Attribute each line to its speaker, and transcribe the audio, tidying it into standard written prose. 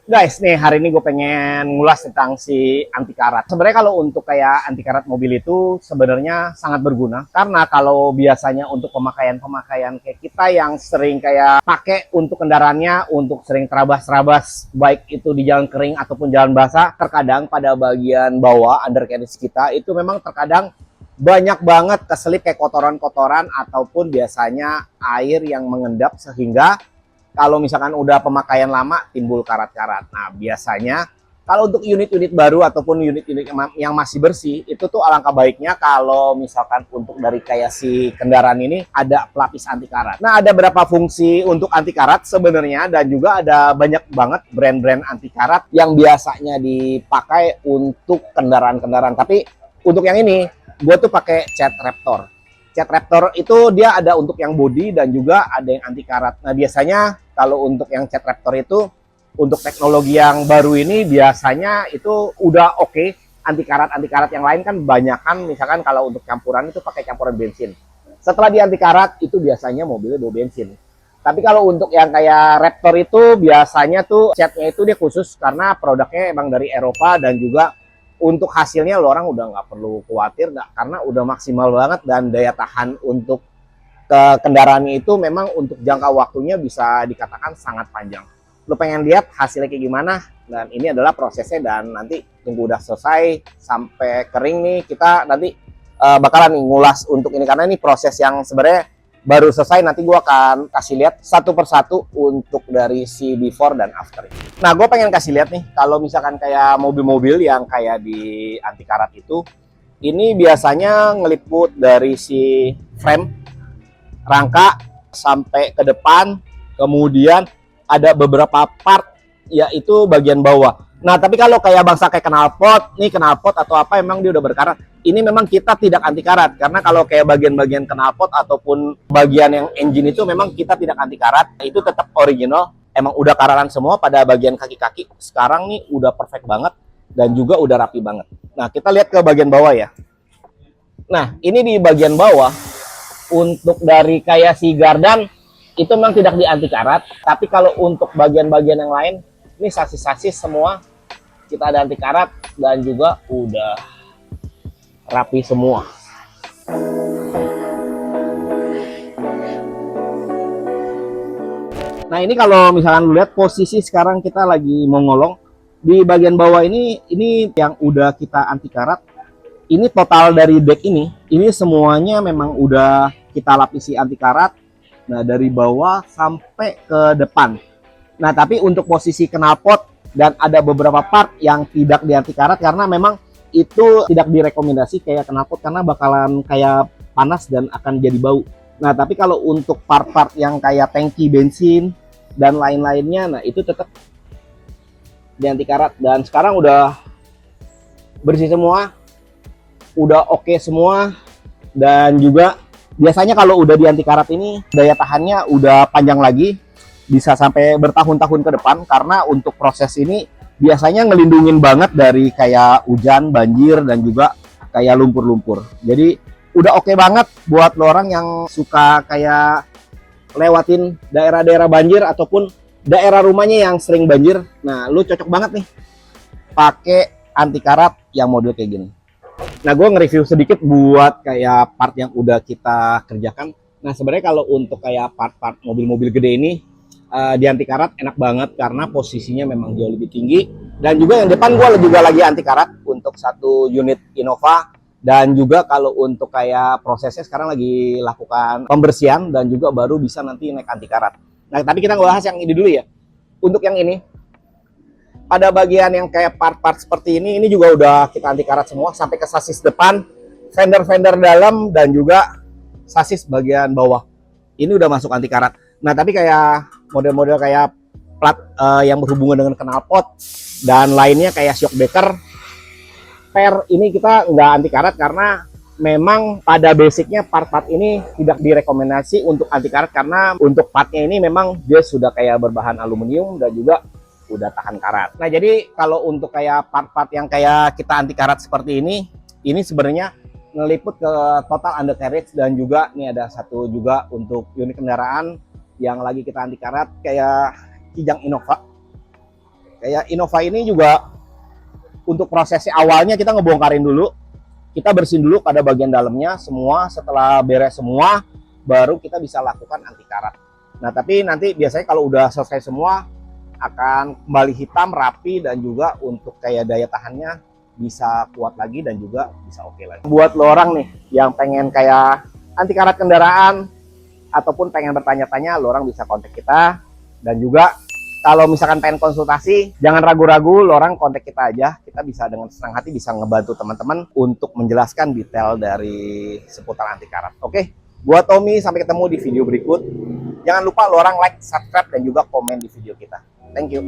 Speaker 1: Guys, nih hari ini gue pengen ngulas tentang si anti karat. Sebenarnya kalau untuk kayak anti karat mobil itu sebenarnya sangat berguna karena kalau biasanya untuk pemakaian kayak kita yang sering kayak pakai untuk kendaraannya untuk sering terabas-terabas baik itu di jalan kering ataupun jalan basah, terkadang pada bagian bawah undercarriage kita itu memang terkadang banyak banget keselip kayak kotoran-kotoran ataupun biasanya air yang mengendap sehingga kalau misalkan udah pemakaian lama timbul karat-karat. Nah, biasanya kalau untuk unit-unit baru ataupun unit-unit yang masih bersih, itu tuh alangkah baiknya kalau misalkan untuk dari kayak si kendaraan ini ada pelapis anti karat. Nah, ada berapa fungsi untuk anti karat sebenarnya dan juga ada banyak banget brand-brand anti karat yang biasanya dipakai untuk kendaraan-kendaraan. Tapi untuk yang ini, gue tuh pakai cat Raptor. Cat Raptor itu dia ada untuk yang body dan juga ada yang anti karat. Nah, biasanya kalau untuk yang cat Raptor itu untuk teknologi yang baru ini biasanya itu udah oke. Anti karat yang lain kan banyak kan, misalkan kalau untuk campuran itu pakai campuran bensin. Setelah di anti karat itu biasanya mobilnya bawa bensin. Tapi kalau untuk yang kayak Raptor itu biasanya tuh catnya itu dia khusus karena produknya emang dari Eropa dan juga untuk hasilnya lo orang udah nggak perlu khawatir karena udah maksimal banget dan daya tahan untuk kendaraannya itu memang untuk jangka waktunya bisa dikatakan sangat panjang. Lo pengen lihat hasilnya kayak gimana? Dan ini adalah prosesnya dan nanti tunggu udah selesai sampai kering nih kita nanti bakalan nih ngulas untuk ini karena ini proses yang sebenarnya baru selesai. Nanti gue akan kasih lihat satu persatu untuk dari si before dan after. Nah, gue pengen kasih lihat nih kalau misalkan kayak mobil-mobil yang kayak di anti karat itu ini biasanya ngeliput dari si frame rangka sampai ke depan, kemudian ada beberapa part yaitu bagian bawah. Nah, tapi kalau kayak bangsa kayak knalpot atau apa emang dia udah berkarat. Ini memang kita tidak anti karat karena kalau kayak bagian-bagian knalpot ataupun bagian yang engine itu memang kita tidak anti karat. Itu tetap original, emang udah karatan semua pada bagian kaki-kaki. Sekarang nih udah perfect banget dan juga udah rapi banget. Nah, kita lihat ke bagian bawah ya. Nah, ini di bagian bawah untuk dari kayak si gardan itu memang tidak di anti karat, tapi kalau untuk bagian-bagian yang lain ini sasis-sasis semua kita ada anti karat dan juga udah rapi semua. Nah, ini kalau misalkan lu lihat posisi sekarang kita lagi mengolong di bagian bawah ini yang udah kita anti karat. Ini total dari deck ini semuanya memang udah kita lapisi anti karat. Nah, dari bawah sampai ke depan. Nah, tapi untuk posisi knalpot dan ada beberapa part yang tidak di anti karat karena memang itu tidak direkomendasi kayak knalpot karena bakalan kayak panas dan akan jadi bau. Nah, tapi kalau untuk part-part yang kayak tangki bensin dan lain-lainnya, nah itu tetap di anti karat dan sekarang udah bersih semua. Udah oke semua dan juga biasanya kalau udah di anti karat ini daya tahannya udah panjang lagi bisa sampai bertahun-tahun ke depan karena untuk proses ini biasanya ngelindungin banget dari kayak hujan, banjir dan juga kayak lumpur-lumpur. Jadi udah oke banget buat lo orang yang suka kayak lewatin daerah-daerah banjir ataupun daerah rumahnya yang sering banjir. Nah, lu cocok banget nih pakai anti karat yang model kayak gini. Nah, gue nge-review sedikit buat kayak part yang udah kita kerjakan. Nah, sebenarnya kalau untuk kayak part-part mobil-mobil gede ini di anti karat enak banget karena posisinya memang jauh lebih tinggi. Dan juga yang depan gue juga lagi anti karat untuk satu unit Innova. Dan juga kalau untuk kayak prosesnya sekarang lagi lakukan pembersihan dan juga baru bisa nanti naik anti karat. Nah, tapi kita bahas yang ini dulu ya. Untuk yang ini, pada bagian yang kayak part-part seperti ini juga udah kita anti karat semua sampai ke sasis depan, fender dalam dan juga sasis bagian bawah. Ini udah masuk anti karat. Nah, tapi kayak model-model kayak plat yang berhubungan dengan knalpot dan lainnya kayak shock breaker, per ini kita nggak anti karat karena memang pada basicnya part-part ini tidak direkomendasi untuk anti karat karena untuk partnya ini memang dia sudah kayak berbahan aluminium dan juga udah tahan karat. Nah, jadi kalau untuk kayak part-part yang kayak kita anti karat seperti ini sebenarnya ngeliput ke total undercarriage dan juga nih ada satu juga untuk unit kendaraan yang lagi kita anti karat kayak Kijang Innova. Kayak Innova ini juga untuk prosesi awalnya kita ngebongkarin dulu, kita bersihin dulu pada bagian dalamnya semua. Setelah beres semua, baru kita bisa lakukan anti karat. Nah, tapi nanti biasanya kalau udah selesai semua akan kembali hitam, rapi, dan juga untuk kayak daya tahannya bisa kuat lagi dan juga bisa oke lagi. Buat lo orang nih yang pengen kayak anti karat kendaraan ataupun pengen bertanya-tanya, lo orang bisa kontak kita. Dan juga kalau misalkan pengen konsultasi, jangan ragu-ragu, lo orang kontak kita aja. Kita bisa dengan senang hati bisa ngebantu teman-teman untuk menjelaskan detail dari seputar anti karat. Oke, buat Tommy, sampai ketemu di video berikut. Jangan lupa lo orang like, subscribe, dan juga komen di video kita. Thank you.